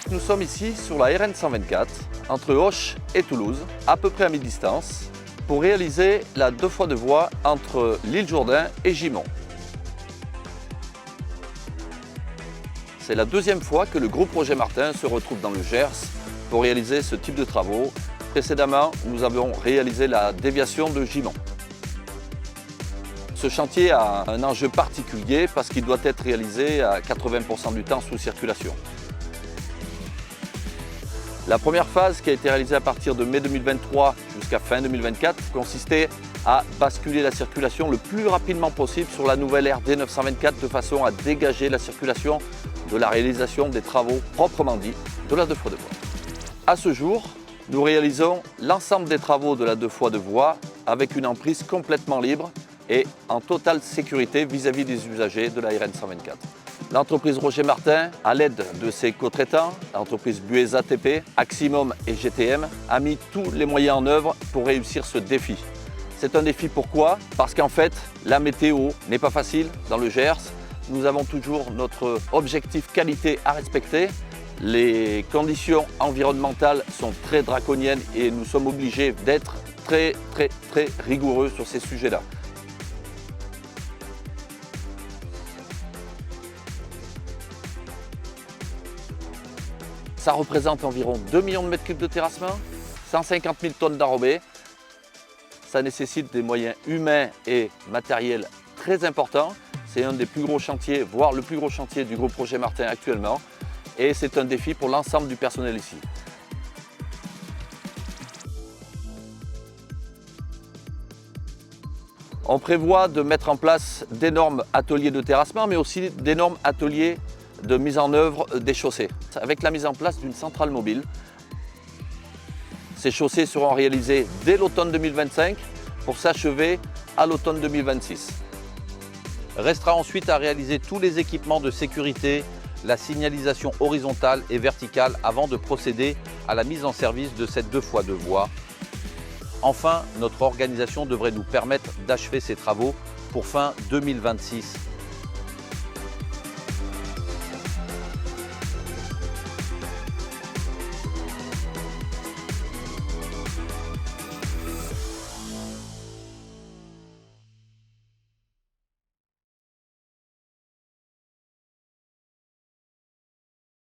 Nous sommes ici sur la RN 124, entre Auch et Toulouse, à peu près à mi-distance, pour réaliser la 2 fois 2 voies entre l'Île Jourdain et Gimont. C'est la 2e fois que le groupe Roger Martin se retrouve dans le Gers pour réaliser ce type de travaux. Précédemment, nous avons réalisé la déviation de Gimont. Ce chantier a un enjeu particulier parce qu'il doit être réalisé à 80% du temps sous circulation. La première phase, qui a été réalisée à partir de mai 2023 jusqu'à fin 2024, consistait à basculer la circulation le plus rapidement possible sur la nouvelle RD 924 de façon à dégager la circulation de la réalisation des travaux proprement dits de la 2 fois 2 voies. À ce jour, nous réalisons l'ensemble des travaux de la 2 fois 2 voies avec une emprise complètement libre et en totale sécurité vis-à-vis des usagers de la RN 124. L'entreprise Roger Martin, à l'aide de ses co-traitants, l'entreprise Buesa TP, Aximum et GTM, a mis tous les moyens en œuvre pour réussir ce défi. C'est un défi pourquoi? Parce qu'en fait, la météo n'est pas facile dans le Gers. Nous avons toujours notre objectif qualité à respecter. Les conditions environnementales sont très draconiennes et nous sommes obligés d'être très rigoureux sur ces sujets-là. Ça représente environ 2 millions de mètres cubes de terrassement, 150 000 tonnes d'enrobés. Ça nécessite des moyens humains et matériels très importants. C'est un des plus gros chantiers, voire le plus gros chantier du groupe Roger Martin actuellement. Et c'est un défi pour l'ensemble du personnel ici. On prévoit de mettre en place d'énormes ateliers de terrassement, mais aussi d'énormes ateliers de mise en œuvre des chaussées, avec la mise en place d'une centrale mobile. Ces chaussées seront réalisées dès l'automne 2025 pour s'achever à l'automne 2026. Restera ensuite à réaliser tous les équipements de sécurité, la signalisation horizontale et verticale avant de procéder à la mise en service de cette 2 fois 2 voies. Enfin, notre organisation devrait nous permettre d'achever ces travaux pour fin 2026.